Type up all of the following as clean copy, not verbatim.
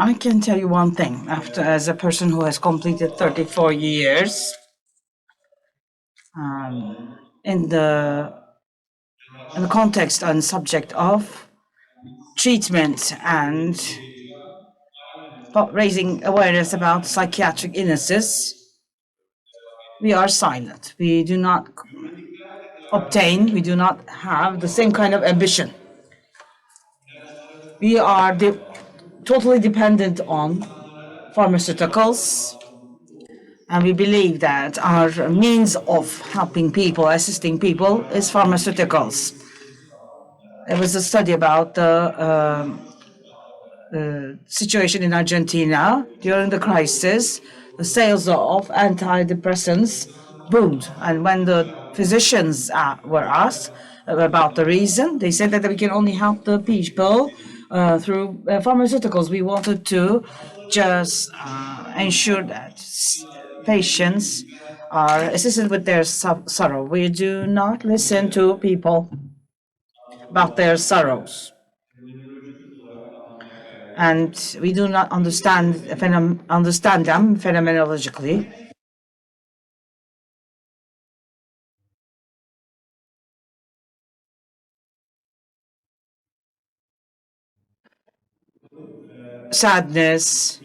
I can tell you one thing. As a person who has completed 34 years in the context and subject of treatment and raising awareness about psychiatric illnesses, we are silent. We do not we do not have the same kind of ambition. We are totally dependent on pharmaceuticals, and we believe that our means of helping people, assisting people, is pharmaceuticals. There was a study about the situation in Argentina during the crisis. The sales of antidepressants boomed, and when the physicians were asked about the reason, they said that we can only help the people through pharmaceuticals. We wanted to just ensure that patients are assisted with their sorrow. We do not listen to people about their sorrows, and we do not understand them phenomenologically. Sadness,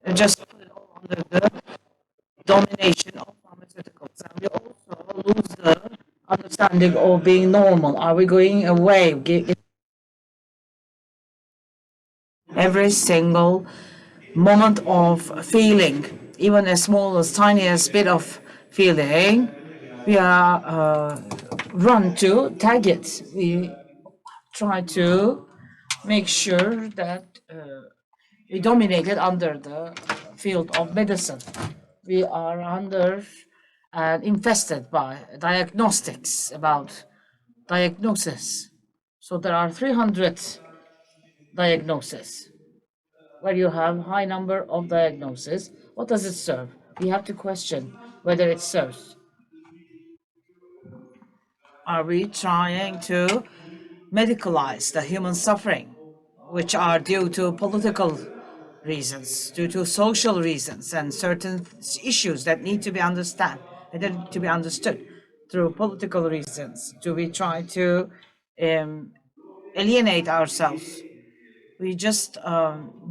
and just put it all under the domination of pharmaceuticals. And we also lose the understanding of being normal. Are we going away? Every single moment of feeling, even as small as tiniest bit of feeling, we are run to tag it. We try to make sure that we dominate it under the field of medicine. We are under and infested by diagnostics about diagnosis. So there are 300 diagnoses. Where you have high number of diagnoses, what does it serve? We have to question whether it serves. Are we trying to medicalize the human suffering, which are due to political reasons, due to social reasons, and certain issues that need to be understood through political reasons? Do we try to alienate ourselves? We just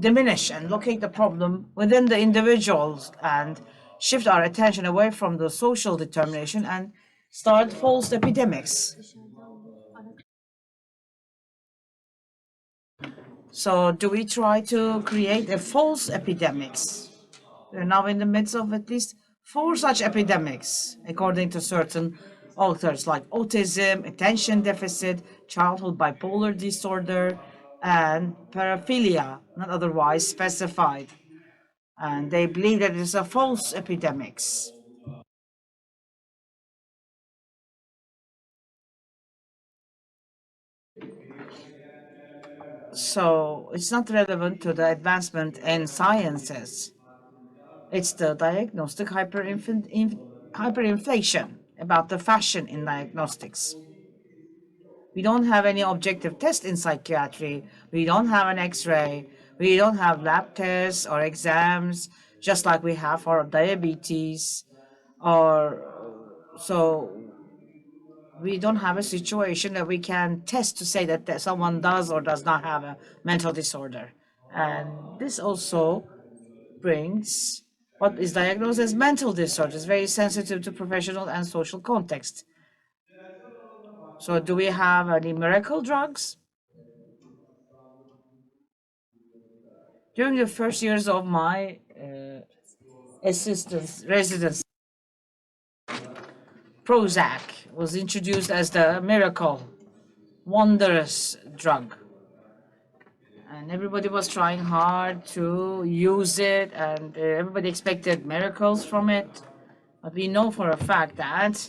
diminish and locate the problem within the individuals and shift our attention away from the social determination and start false epidemics. So do we try to create a false epidemics? We're now in the midst of at least 4 such epidemics, according to certain authors, like autism, attention deficit, childhood bipolar disorder, and paraphilia, not otherwise specified. And they believe that it is a false epidemics. So it's not relevant to the advancement in sciences. It's the diagnostic hyperinflation about the fashion in diagnostics. We don't have any objective test in psychiatry. We don't have an X-ray. We don't have lab tests or exams, just like we have for diabetes. So we don't have a situation that we can test to say that someone does or does not have a mental disorder. And this also brings what is diagnosed as mental disorder. It's very sensitive to professional and social context. So do we have any miracle drugs? During the first years of my assistance residence, Prozac was introduced as the miracle, wondrous drug. And everybody was trying hard to use it, and everybody expected miracles from it. But we know for a fact that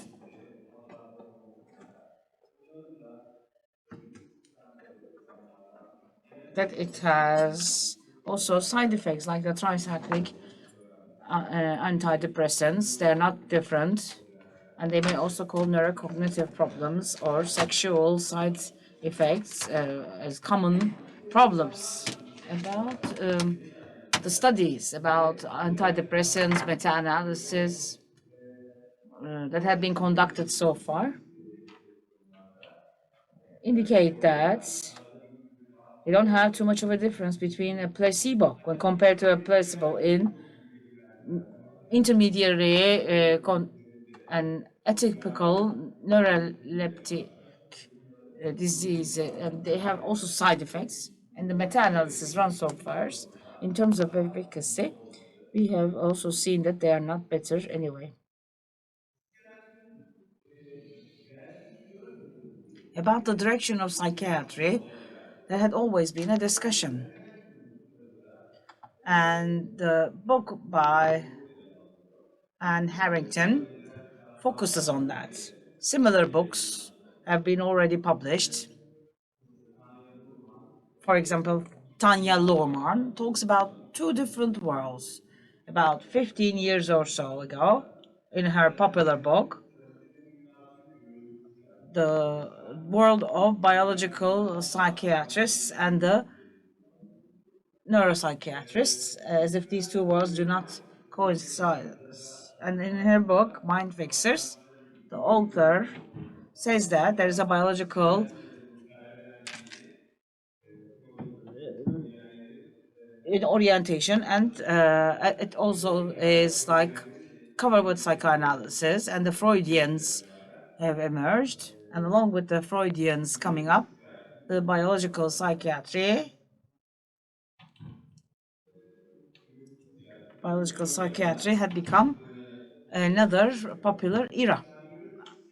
it has also side effects like the tricyclic antidepressants. They're not different, and they may also cause neurocognitive problems or sexual side effects as common problems. About the studies about antidepressants, meta-analysis that have been conducted so far indicate that you don't have too much of a difference between a placebo when compared to a placebo in intermediary and atypical neuroleptic disease. And they have also side effects. And the meta-analysis run so far in terms of efficacy. We have also seen that they are not better anyway. About the direction of psychiatry, there had always been a discussion. And the book by Anne Harrington focuses on that. Similar books have been already published. For example, Tanya Lohrmann talks about two different worlds. About 15 years or so ago, in her popular book, The World of Biological Psychiatrists and the Neuropsychiatrists, as if these two worlds do not coincide. And in her book, Mind Fixers, the author says that there is a biological in orientation, and it also is like covered with psychoanalysis, and the Freudians have emerged, and along with the Freudians coming up, the biological psychiatry had become another popular era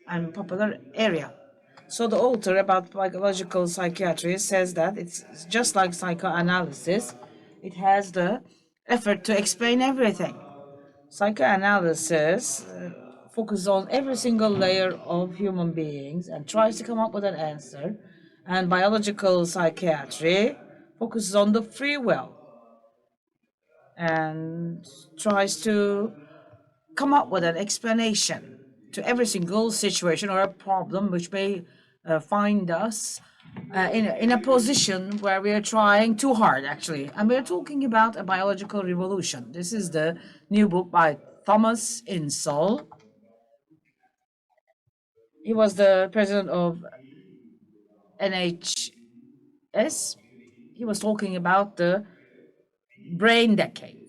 and popular area. So the author about biological psychiatry says that it's just like psychoanalysis. It has the effort to explain everything. Psychoanalysis focuses on every single layer of human beings and tries to come up with an answer. And biological psychiatry focuses on the free will and tries to come up with an explanation to every single situation or a problem which may find us in a position where we are trying too hard, actually. And we're talking about a biological revolution. This is the new book by Thomas Insull. He was the president of NHS. He was talking about the brain decade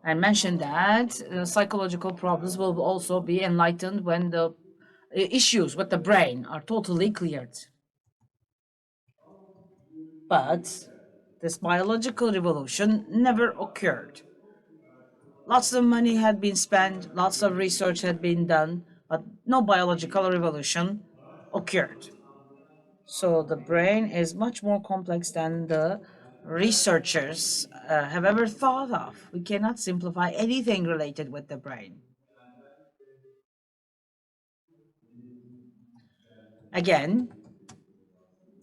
and mentioned that psychological problems will also be enlightened when the issues with the brain are totally cleared. But this biological revolution never occurred. Lots of money had been spent, lots of research had been done, but no biological revolution occurred. So the brain is much more complex than the researchers have ever thought of. We cannot simplify anything related with the brain. Again,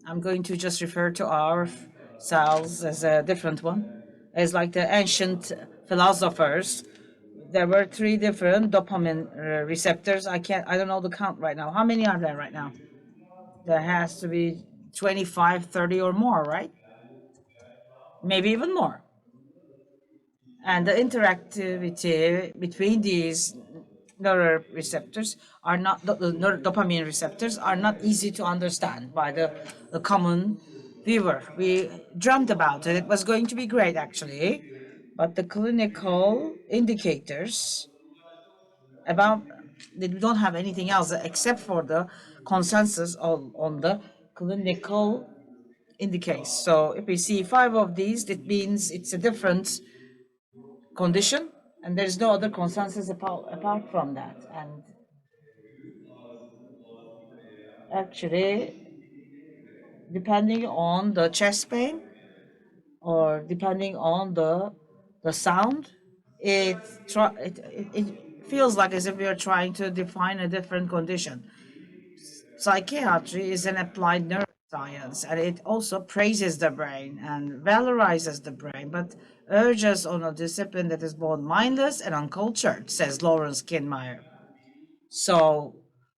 I'm going to just refer to ourselves as a different one. As like the ancient philosophers, there were three different dopamine receptors. I don't know the count right now. How many are there right now? There has to be 25, 30 or more, right? Maybe even more. And the interactivity between these neuroreceptors are not, the dopamine receptors are not easy to understand by the common viewer. We dreamt about it. It was going to be great, actually. But the clinical indicators about they don't have anything else except for the consensus on the clinical indicators. So if we see five of these, it means it's a different condition, and there's no other consensus apart from that. And actually, depending on the chest pain or depending on the sound, it feels like as if we are trying to define a different condition. Psychiatry is an applied neuroscience, and it also praises the brain and valorizes the brain, but urges on a discipline that is both mindless and uncultured, says Lawrence Kinmeyer. So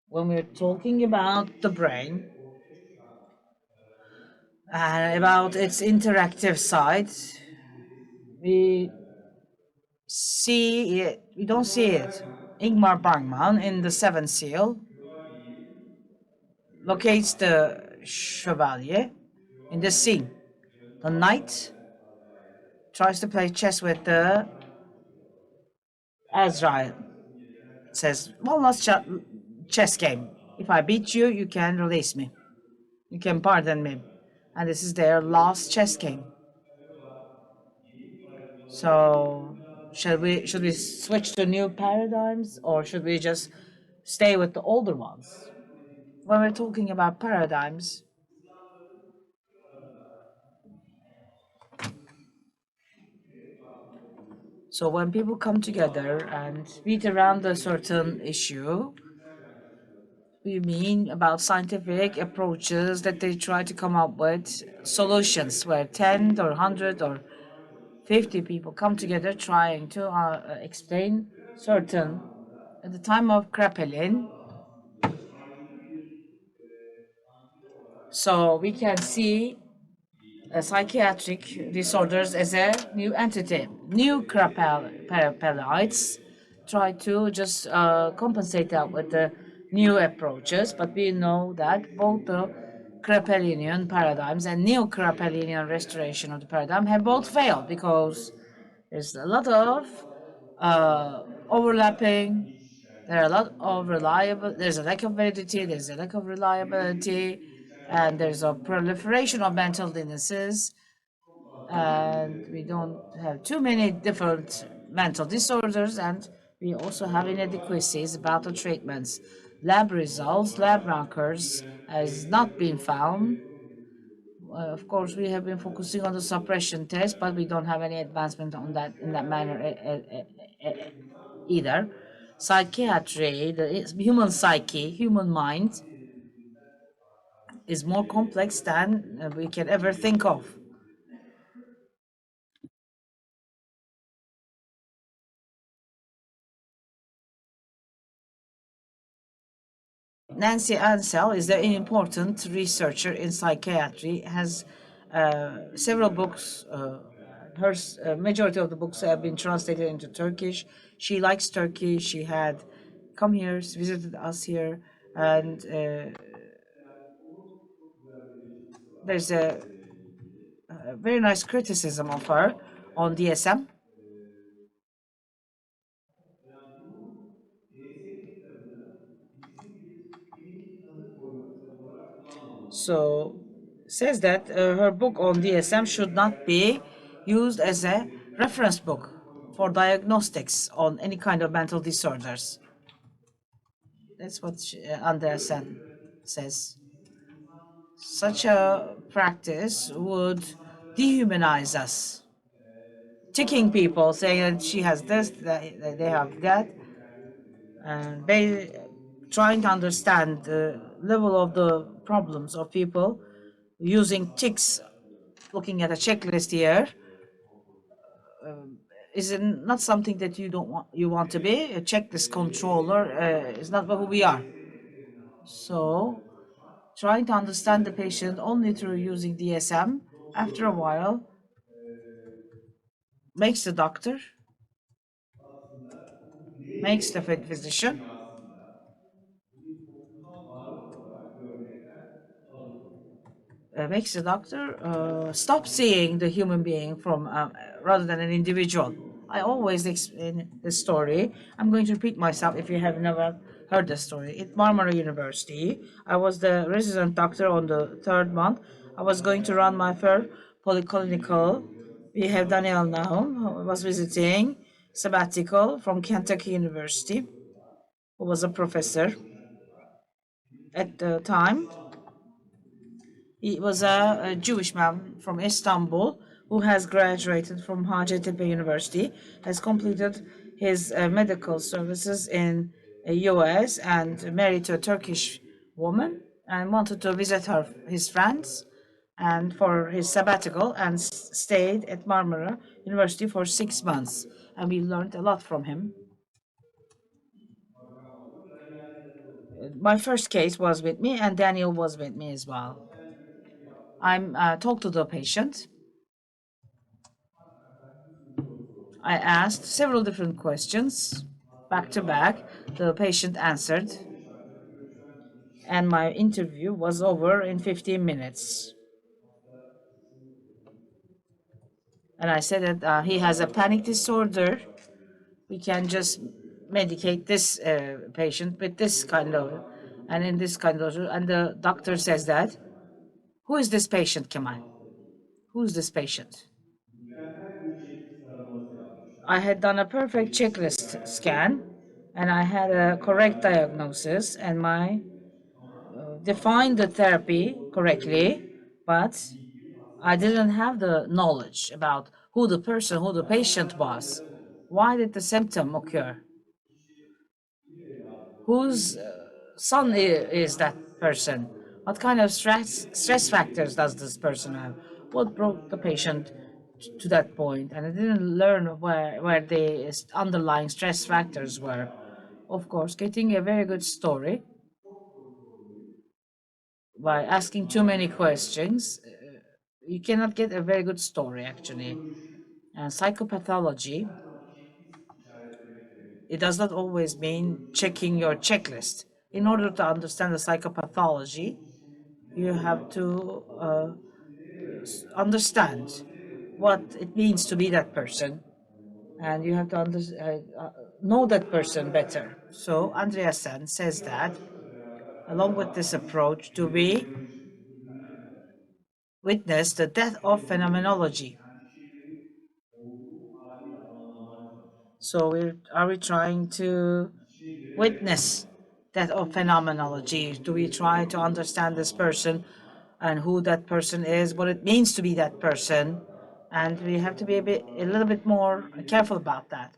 when we're talking about the brain and about its interactive side, we we don't see it. Ingmar Bergman in The Seventh Seal locates the Chevalier in this scene. The knight tries to play chess with the Azrael. Says, one last chess game. If I beat you, you can release me. You can pardon me. And this is their last chess game. So should we switch to new paradigms, or should we just stay with the older ones? When we're talking about paradigms, so when people come together and beat around a certain issue, we mean about scientific approaches that they try to come up with solutions where 10 or 100 or 50 people come together trying to explain certain. At the time of Kraepelin, so we can see psychiatric disorders as a new entity. New Kraepelites try to just compensate that with the new approaches, but we know that both the Kraepelinian paradigms and neo Kraepelinian restoration of the paradigm have both failed because there's a lot of overlapping. There are a lot of reliable. There's a lack of validity. There's a lack of reliability, and there's a proliferation of mental illnesses. And we don't have too many different mental disorders, and we also have inadequacies about the treatments. Lab results, lab markers has not been found. Of course, we have been focusing on the suppression test, but we don't have any advancement on that in that manner either. Psychiatry, the human psyche, human mind, is more complex than we can ever think of. Nancy Ansell is an important researcher in psychiatry, has several books. Her majority of the books have been translated into Turkish. She likes Turkey. She had come here, visited us here, and there's a very nice criticism of her on DSM. So says that her book on DSM should not be used as a reference book for diagnostics on any kind of mental disorders. That's what Andersen says. Such a practice would dehumanize us. Ticking people, saying that she has this, that they have that, and they trying to understand the level of the problems of people using ticks, looking at a checklist here, is not something that you want to be. A checklist controller is not who we are. So trying to understand the patient only through using DSM, after a while, makes the doctor, makes the physician, makes the doctor stop seeing the human being from rather than an individual. I always explain the story. I'm going to repeat myself if you have never heard the story. At Marmara University, I was the resident doctor on the third month. I was going to run my third polyclinical. We have Daniel now, who was visiting sabbatical from Kentucky University, who was a professor at the time. He was a Jewish man from Istanbul who has graduated from Hacettepe University, has completed his medical services in the US and married to a Turkish woman and wanted to visit his friends and for his sabbatical and stayed at Marmara University for 6 months. And we learned a lot from him. my first case was with me, and Daniel was with me as well. I'm talked to the patient. I asked several different questions back to back. The patient answered, and my interview was over in 15 minutes. And I said that he has a panic disorder. We can just medicate this patient with this kind of, and in this kind of, and the doctor says that, who is this patient, Kemal? Who is this patient? I had done a perfect checklist scan, and I had a correct diagnosis, and my defined the therapy correctly, but I didn't have the knowledge about who the person, who the patient was. Why did the symptom occur? Whose son is that person? What kind of stress factors does this person have? What brought the patient to that point? And I didn't learn where the underlying stress factors were. Of course, getting a very good story by asking too many questions, you cannot get a very good story actually. And psychopathology, it does not always mean checking your checklist. In order to understand the psychopathology, you have to understand what it means to be that person, and you have to know that person better. So Andreasen says that along with this approach, to be witness the death of phenomenology. So are we trying to witness that of phenomenology? Do we try to understand this person and who that person is, what it means to be that person? And we have to be a little bit more careful about that.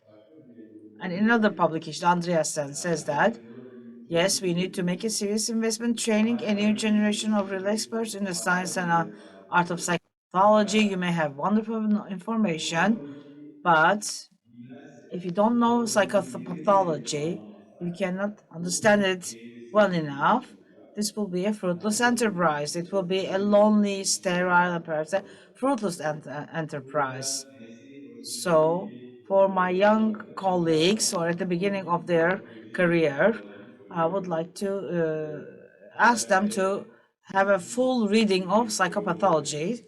And in another publication, Andreasen says that, yes, we need to make a serious investment training a new generation of real experts in the science and art of psychology. You may have wonderful information, but if you don't know psychopathology, you cannot understand it well enough, this will be a fruitless enterprise. It will be a lonely, sterile, and perhaps a fruitless enterprise. So, for my young colleagues or at the beginning of their career, I would like to ask them to have a full reading of psychopathology,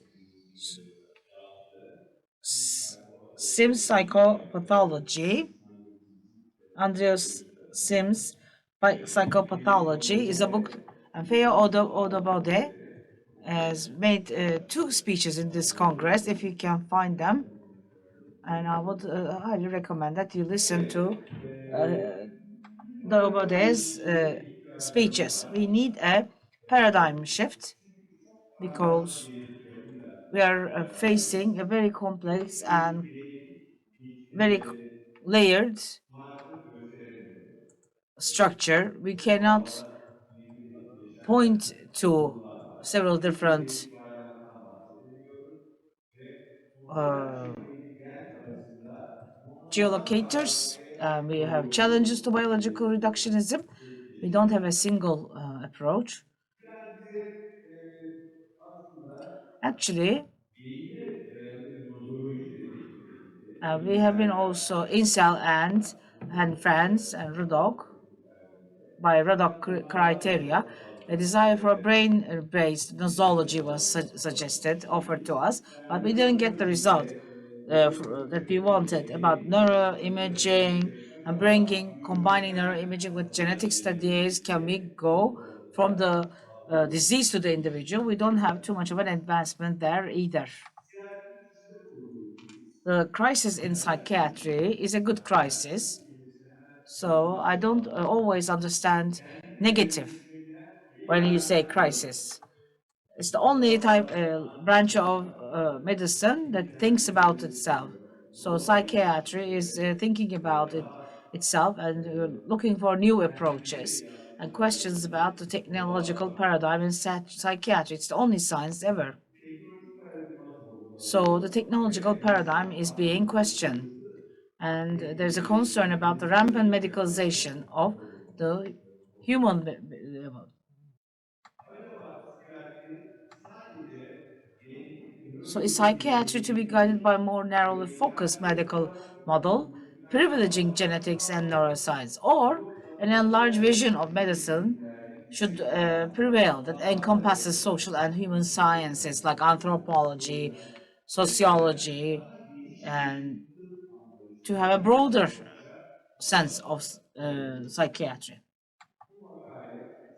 Sims Psychopathology. Andreas Sims Psychopathology is a book, and Feo Odobode has made two speeches in this Congress, if you can find them. And I would highly recommend that you listen to Odobode's speeches. We need a paradigm shift because we are facing a very complex and very layered structure. We cannot point to several different uh, geolocators. We have challenges to biological reductionism. We don't have a single approach. Actually, we have been also Incel and Friends and Rudok by Rudok criteria. A desire for a brain-based nosology was suggested, offered to us, but we didn't get the result that we wanted about neuroimaging and combining neuroimaging with genetic studies. Can we go from the disease to the individual? We don't have too much of an advancement there either. The crisis in psychiatry is a good crisis. So I don't always understand negative when you say crisis. It's the only type branch of medicine that thinks about itself. So psychiatry is thinking about itself and looking for new approaches and questions about the technological paradigm in psychiatry. It's the only science ever. So the technological paradigm is being questioned. And there's a concern about the rampant medicalization of the human level. So is psychiatry to be guided by a more narrowly focused medical model, privileging genetics and neuroscience, or an enlarged vision of medicine should prevail that encompasses social and human sciences like anthropology, sociology, and to have a broader sense of psychiatry?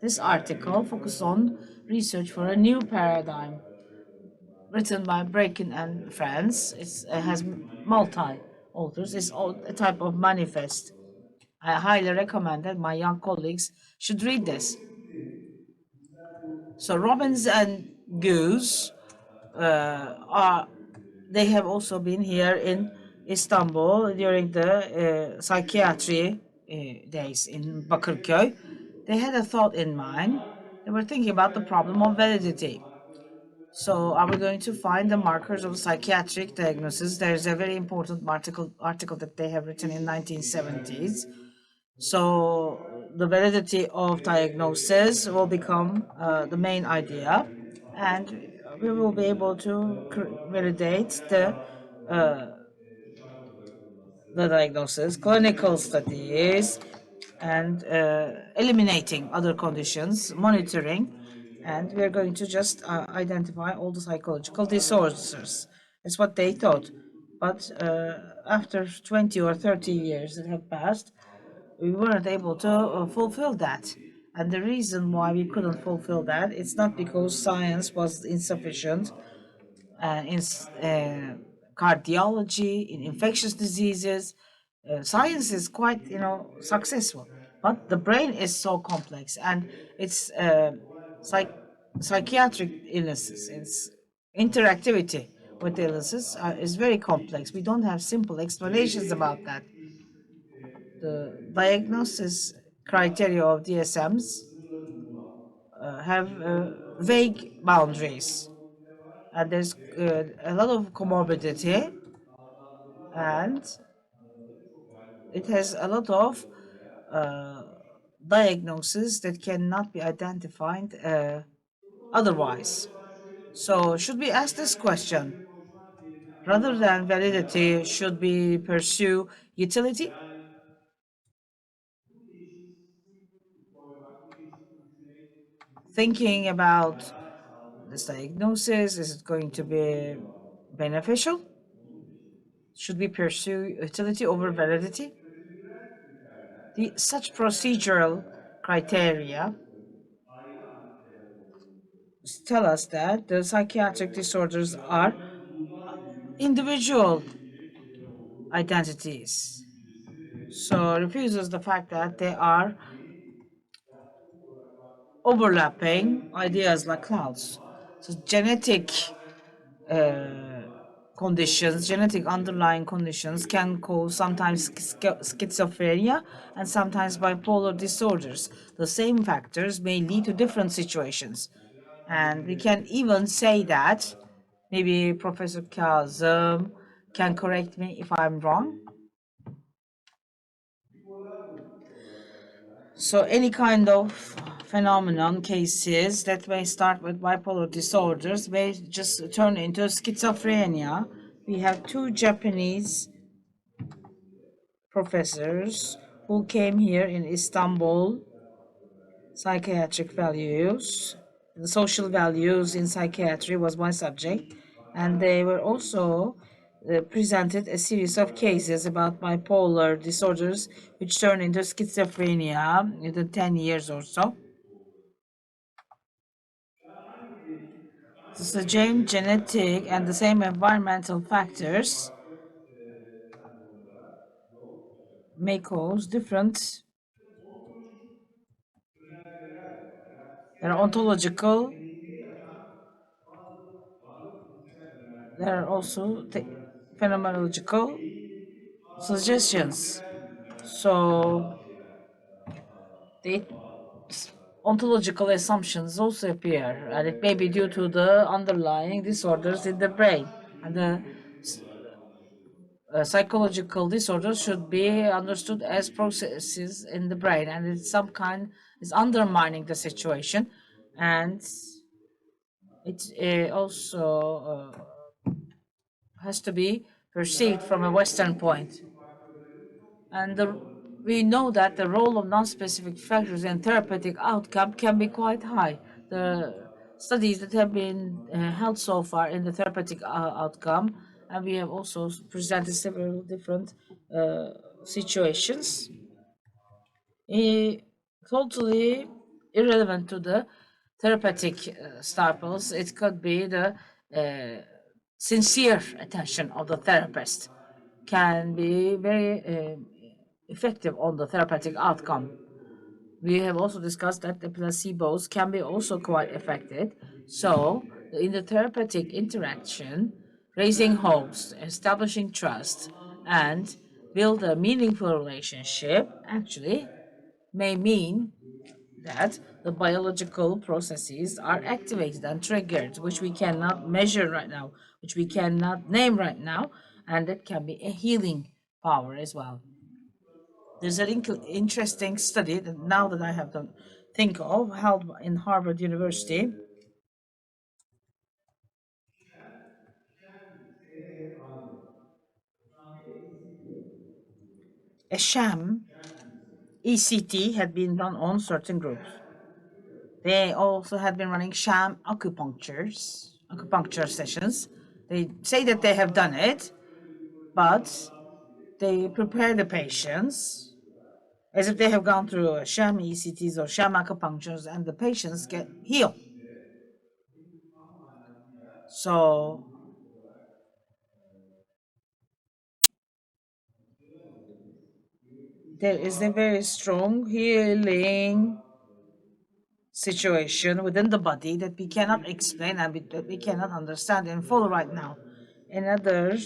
This article focuses on research for a new paradigm written by Bracken and friends. It has multi authors. It's all a type of manifest. I highly recommend that my young colleagues should read this. So Robbins and Goose are they have also been here in Istanbul during the psychiatry days in Bakırköy. They had a thought in mind. They were thinking about the problem of validity. So are we going to find the markers of psychiatric diagnosis? There's a very important article that they have written in 1970s. So the validity of diagnosis will become the main idea, and we will be able to validate uh, the diagnosis, clinical studies, and eliminating other conditions, monitoring, and we are going to just identify all the psychological disorders. That's what they thought. But after 20 or 30 years that have passed, we weren't able to fulfill that. And the reason why we couldn't fulfill that, it's not because science was insufficient in cardiology, in infectious diseases. Science is quite, successful, but the brain is so complex, and it's psych- psychiatric illnesses. It's interactivity with illnesses is very complex. We don't have simple explanations about that. The diagnosis criteria of DSMs have vague boundaries, and there's a lot of comorbidity, and it has a lot of uh, diagnoses that cannot be identified otherwise. So, should we ask this question? Rather than validity, should we pursue utility? Thinking about this diagnosis, is it going to be beneficial? Should we pursue utility over validity? Such procedural criteria tell us that the psychiatric disorders are individual identities. So refuses the fact that they are overlapping ideas like clouds. So genetic uh, conditions, genetic underlying conditions can cause sometimes schizophrenia and sometimes bipolar disorders. The same factors may lead to different situations. And we can even say that, maybe Professor Kazım can correct me if I'm wrong. So any kind of phenomenon cases that may start with bipolar disorders may just turn into schizophrenia. We have two Japanese professors who came here in Istanbul, psychiatric values. The social values in psychiatry was one subject, and they were also presented a series of cases about bipolar disorders which turn into schizophrenia within 10 years or so. The same genetic and the same environmental factors may cause different, there are ontological, there are also phenomenological suggestions. So the ontological assumptions also appear, and it may be due to the underlying disorders in the brain. And the psychological disorders should be understood as processes in the brain, and it's some kind is undermining the situation, and it also has to be perceived from a Western point. And we know that the role of non-specific factors in therapeutic outcome can be quite high. The studies that have been held so far in the therapeutic outcome, and we have also presented several different situations, eh, totally irrelevant to the therapeutic staples. It could be the sincere attention of the therapist can be very effective on the therapeutic outcome. We have also discussed that the placebos can be also quite effective. So, in the therapeutic interaction, raising hopes, establishing trust, and build a meaningful relationship actually may mean that the biological processes are activated and triggered, which we cannot measure right now, which we cannot name right now, and that can be a healing power as well. There's an interesting study that now that I have to think of, held in Harvard University, a sham ECT had been done on certain groups. They also had been running sham acupuncture sessions. They say that they have done it, but they prepare the patients as if they have gone through sham ECTs or sham acupunctures, and the patients get healed. So there is a very strong healing situation within the body that we cannot explain and that we cannot understand in full right now. Another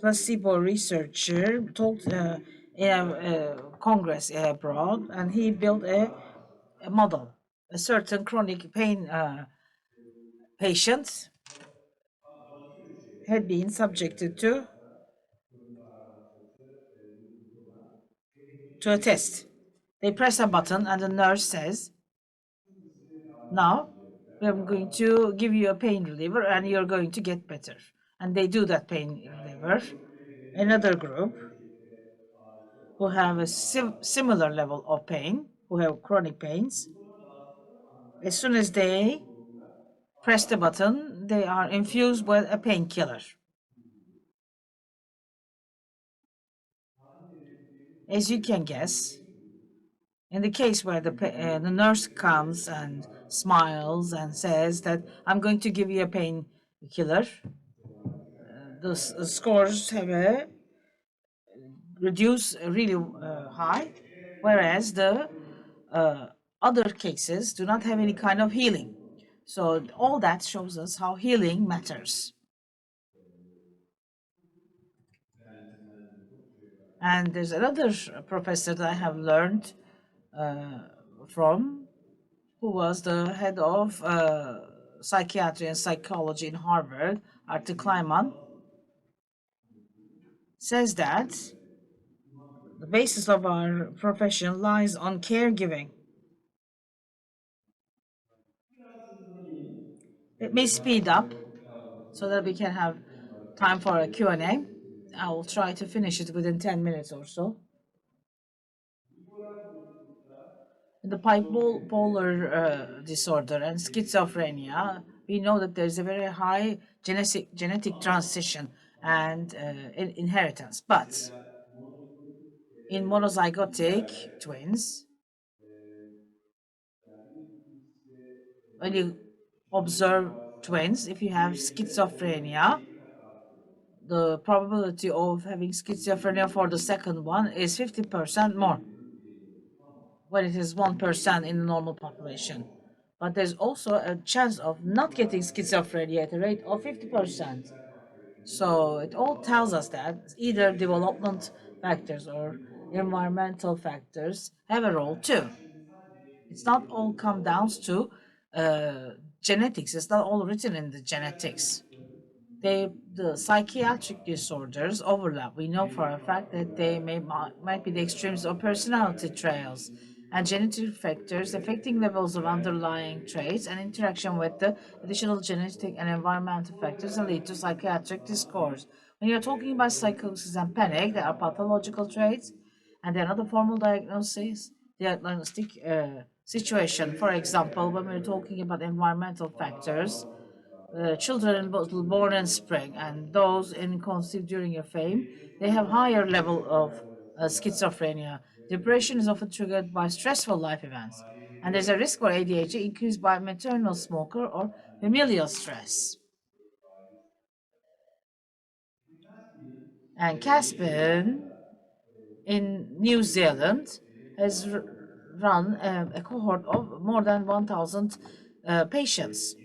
placebo researcher told in a congress abroad, and he built a model. A certain chronic pain patient had been subjected to a test. They press a button, and the nurse says, now I'm going to give you a pain reliever and you're going to get better. And they do that pain reliever. Another group who have a similar level of pain, who have chronic pains, as soon as they press the button, they are infused with a painkiller. As you can guess, in the case where the nurse comes and smiles and says that I'm going to give you a painkiller, the scores have a reduce really high, whereas the uh, other cases do not have any kind of healing. So all that shows us how healing matters. And there's another professor that I have learned from, who was the head of psychiatry and psychology in Harvard, Arthur Kleinman, says that the basis of our profession lies on caregiving. Let me speed up so that we can have time for a Q&A. I will try to finish it within 10 minutes or so. The bipolar disorder and schizophrenia, we know that there's a very high genetic transition and inheritance. But in monozygotic twins, when you observe twins, if you have schizophrenia, the probability of having schizophrenia for the second one is 50% more when it is 1% in the normal population. But there's also a chance of not getting schizophrenia at a rate of 50%. So it all tells us that either development factors or environmental factors have a role too. It's not all come down to genetics. It's not all written in the genetics. The psychiatric disorders overlap. We know for a fact that they might be the extremes of personality traits. and genetic factors affecting levels of underlying traits and interaction with the additional genetic and environmental factors and lead to psychiatric disorders. When you're talking about psychosis and panic, there are pathological traits and they're not a formal diagnostic situation. For example, when we're talking about environmental factors, children both born in spring and those in conceived during your fame, they have higher level of schizophrenia. Depression is often triggered by stressful life events, and there's a risk for ADHD increased by maternal smoker or familial stress. And Caspian in New Zealand has run a cohort of more than 1,000 patients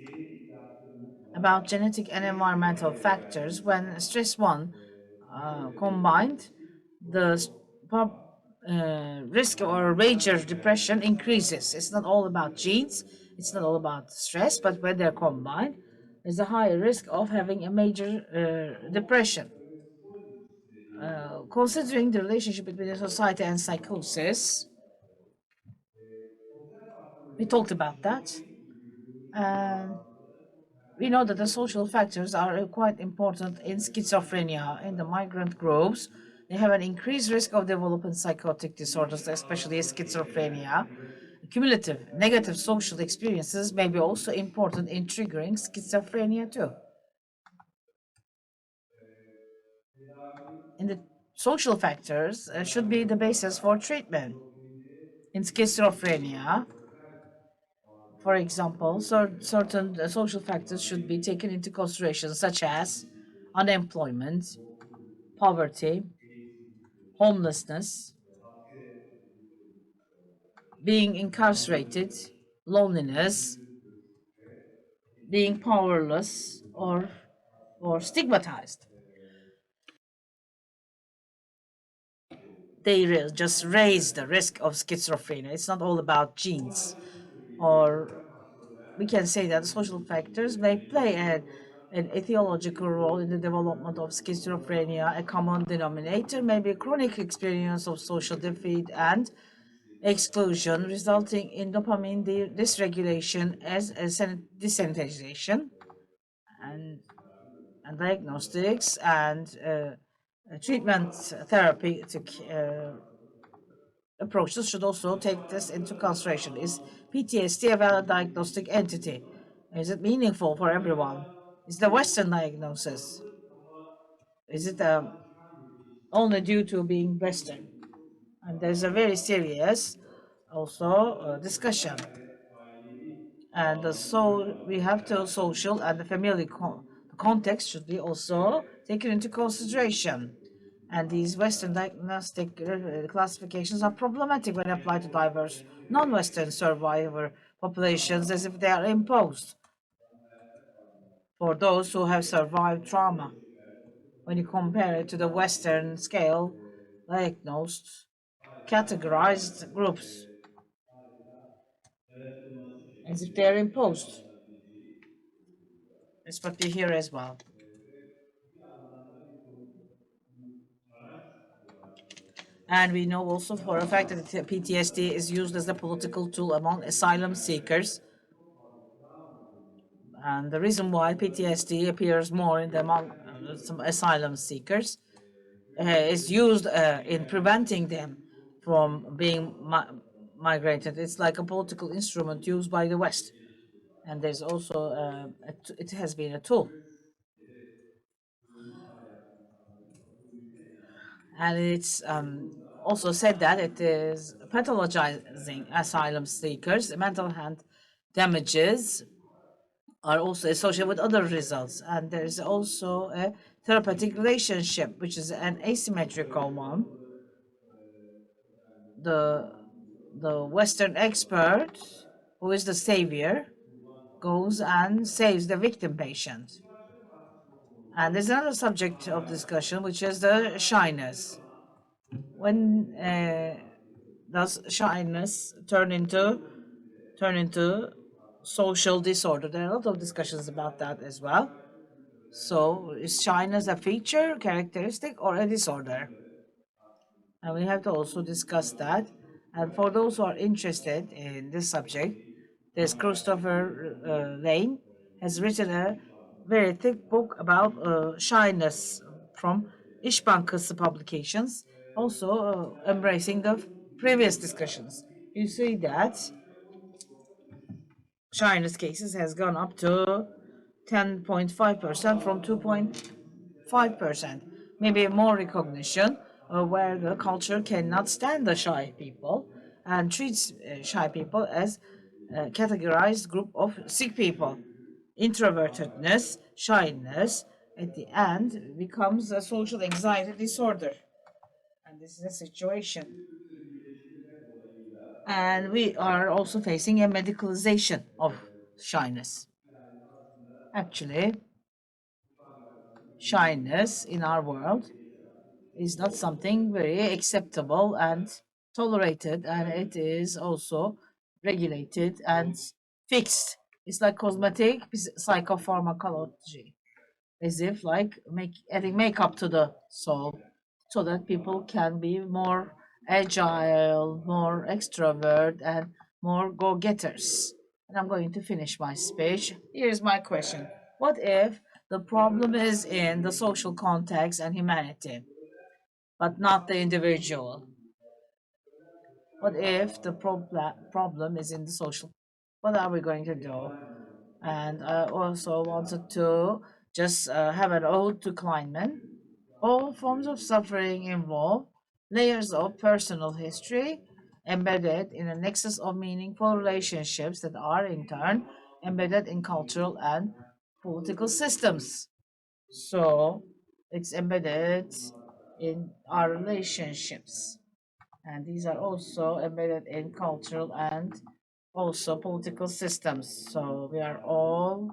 about genetic and environmental factors. When stress one combined, the risk or major depression increases. It's not all about genes, it's not all about stress, but when they're combined, there's a higher risk of having a major depression. Considering the relationship between the society and psychosis, we talked about that. And we know that the social factors are quite important in schizophrenia. In the migrant groups, they have an increased risk of developing psychotic disorders, especially schizophrenia. Cumulative negative social experiences may be also important in triggering schizophrenia too. In the social factors should be the basis for treatment. In schizophrenia, for example, certain social factors should be taken into consideration, such as unemployment, poverty, homelessness, being incarcerated, loneliness, being powerless, or stigmatized. They just raise the risk of schizophrenia. It's not all about genes. Or we can say that social factors may play an etiological role in the development of schizophrenia. A common denominator may be chronic experience of social defeat and exclusion, resulting in dopamine dysregulation as a desensitization and, and diagnostics and treatment therapeutic approaches should also take this into consideration. Is PTSD a valid diagnostic entity? Is it meaningful for everyone? Is the Western diagnosis? Is it only due to being Western? And there's a very serious also discussion. And so we have to social and the family context should be also taken into consideration. And these Western diagnostic classifications are problematic when applied to diverse non-Western survivor populations as if they are imposed for those who have survived trauma. When you compare it to the Western scale, diagnosed, categorized groups as if they are imposed. That's what we hear as well. And we know also for a fact that PTSD is used as a political tool among asylum seekers. And the reason why PTSD appears more in the among some asylum seekers is used in preventing them from being migrated. It's like a political instrument used by the West. And there's also, it has been a tool. And it's also said that it is pathologizing asylum seekers. Mental health damages are also associated with other results. And there's also a therapeutic relationship, which is an asymmetrical one. The, the Western expert, who is the savior, goes and saves the victim patient. And there's another subject of discussion, which is the shyness. When does shyness turn into social disorder? There are a lot of discussions about that as well. So is shyness a feature, characteristic, or a disorder? And we have to also discuss that. And for those who are interested in this subject, there's Christopher Lane has written a very thick book about shyness from İş Bankası publications, also embracing the previous discussions. You see that shyness cases has gone up to 10.5% from 2.5%. Maybe more recognition where the culture cannot stand the shy people and treats shy people as a categorized group of sick people. Introvertedness, shyness, at the end becomes a social anxiety disorder. And this is a situation. And we are also facing a medicalization of shyness. Actually, shyness in our world is not something very acceptable and tolerated, and it is also regulated and fixed. It's like cosmetic psychopharmacology, as if like adding makeup to the soul so that people can be more agile, more extrovert, and more go-getters. And I'm going to finish my speech. Here's my question. What if the problem is in the social context and humanity, but not the individual? What if the problem is in the social? What are we going to do? And I also wanted to just have an ode to Kleinman. All forms of suffering involve layers of personal history embedded in a nexus of meaningful relationships that are in turn embedded in cultural and political systems. So it's embedded in our relationships. And these are also embedded in cultural and also political systems. So we are all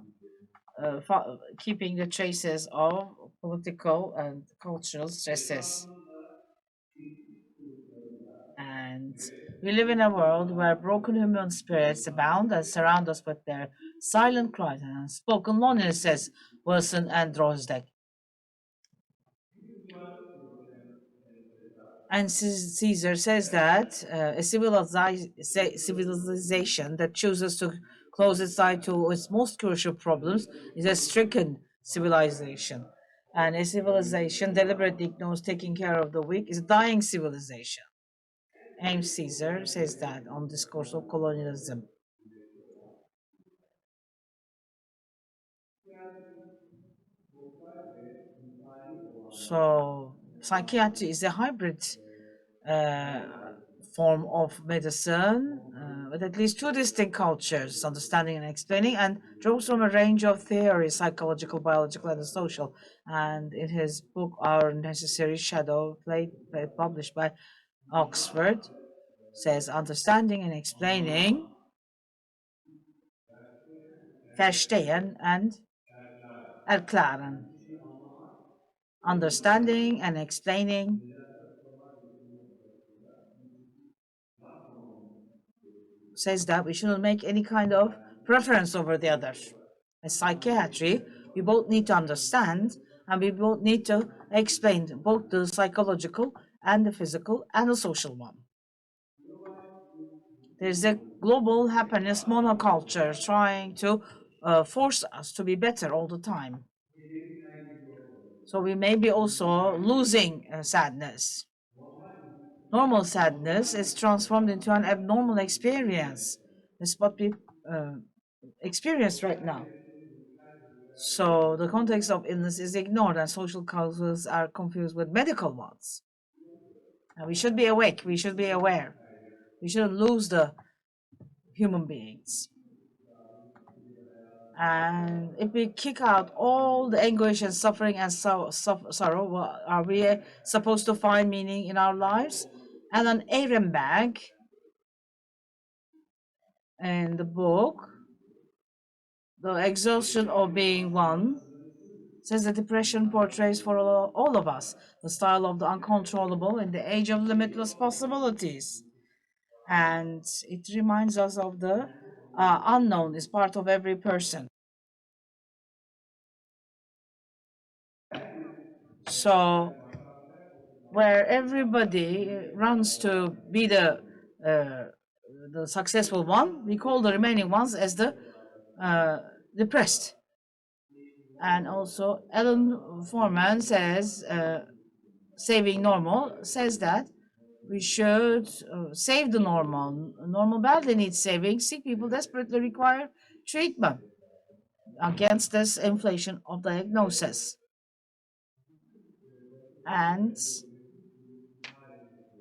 keeping the traces of political and cultural stresses. And we live in a world where broken human spirits abound and surround us with their silent cries and unspoken loneliness, says Wilson and Drozdak. And Caesar says that a civilization that chooses to close its eye to its most crucial problems is a stricken civilization. And a civilization deliberately ignores taking care of the weak is a dying civilization. James Caesar says that on Discourse of Colonialism. So, psychiatry is a hybrid uh, form of medicine with at least two distinct cultures, understanding and explaining, and draws from a range of theories, psychological, biological, and social. And in his book, Our Necessary Shadow, published by Oxford, says understanding and explaining, verstehen and erklären. Understanding and explaining says that we shouldn't make any kind of preference over the other. As psychiatry, we both need to understand and we both need to explain both the psychological and the physical and the social one. There's a global happiness monoculture trying to force us to be better all the time. So we may be also losing sadness. Normal sadness is transformed into an abnormal experience. That's what we uh, experience right now. So the context of illness is ignored and social causes are confused with medical ones. And we should be awake, we should be aware. We shouldn't lose the human beings. And if we kick out all the anguish and suffering and sorrow, well, are we supposed to find meaning in our lives? Alan Ehrenberg, in the book, The Exhaustion of Being One, says that depression portrays for all of us the style of the uncontrollable in the age of limitless possibilities. And it reminds us of the unknown is part of every person. So, where everybody runs to be the the successful one, we call the remaining ones as the depressed. And also, Alan Foreman says, saving normal says that we should save the normal. Normal badly needs saving. Sick people desperately require treatment against this inflation of diagnosis. And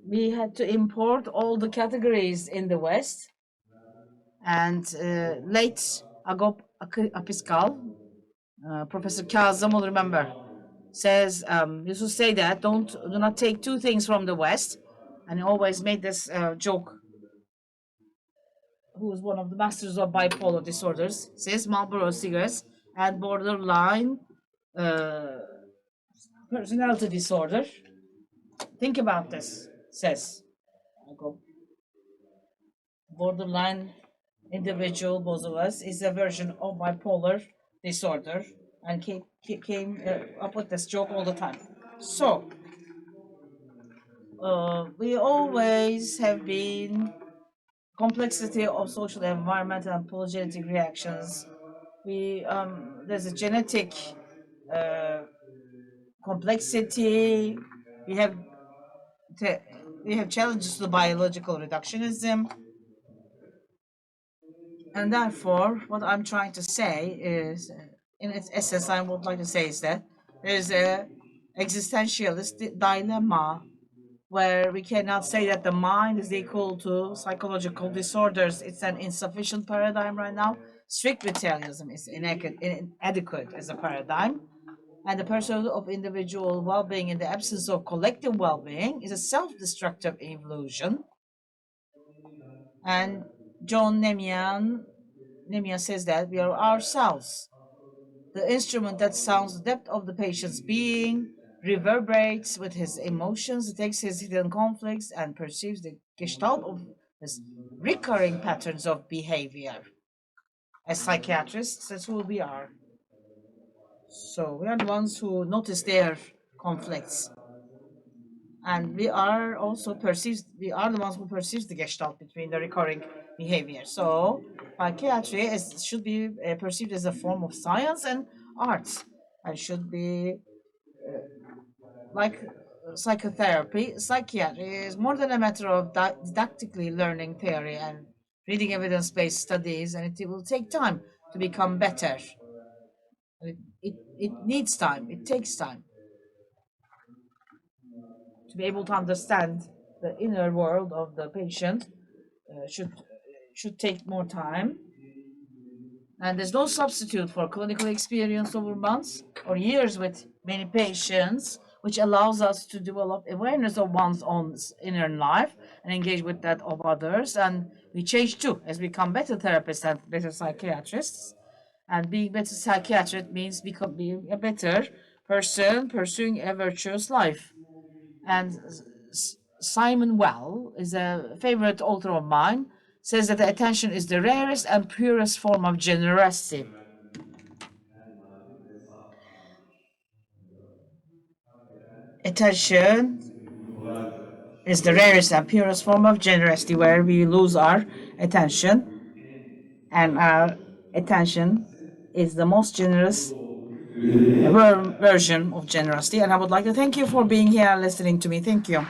we had to import all the categories in the West. And late Agop Apiskal, Professor Kazım will remember, says, used to say that do not take two things from the West. And he always made this joke. Who was one of the masters of bipolar disorders, says Marlboro cigarettes and borderline personality disorder. Think about this, says borderline individual, both of us, is a version of bipolar disorder, and came up with this joke all the time. So, we always have been complexity of social, environmental, and polygenetic reactions. There's a genetic complexity. We have we have challenges to the biological reductionism, and therefore, what I'm trying to say is, in its essence, I would like to say is that there's a existentialist dilemma where we cannot say that the mind is equal to psychological disorders. It's an insufficient paradigm right now. Strict materialism is inadequate as a paradigm. And the pursuit of individual well-being in the absence of collective well-being is a self-destructive illusion. And John Nemian says that we are ourselves. The instrument that sounds the depth of the patient's being, reverberates with his emotions, takes his hidden conflicts, and perceives the gestalt of his recurring patterns of behavior. As psychiatrists, that's who we are. So we are the ones who notice their conflicts. And we are the ones who perceives the gestalt between the recurring behavior. So psychiatry should be perceived as a form of science and arts, and should be like psychotherapy. Psychiatry is more than a matter of didactically learning theory and reading evidence-based studies, and it will take time to become better. It needs time. It takes time to be able to understand the inner world of the patient. Should take more time. And there's no substitute for clinical experience over months or years with many patients, which allows us to develop awareness of one's own inner life and engage with that of others. And we change too, as we become better therapists and better psychiatrists. And being better psychiatrist means being a better person pursuing a virtuous life. And Simon Well is a favorite author of mine, says that attention is the rarest and purest form of generosity. Attention is the rarest and purest form of generosity, where we lose our attention, and our attention is the most generous version of generosity. And I would like to thank you for being here and listening to me. Thank you.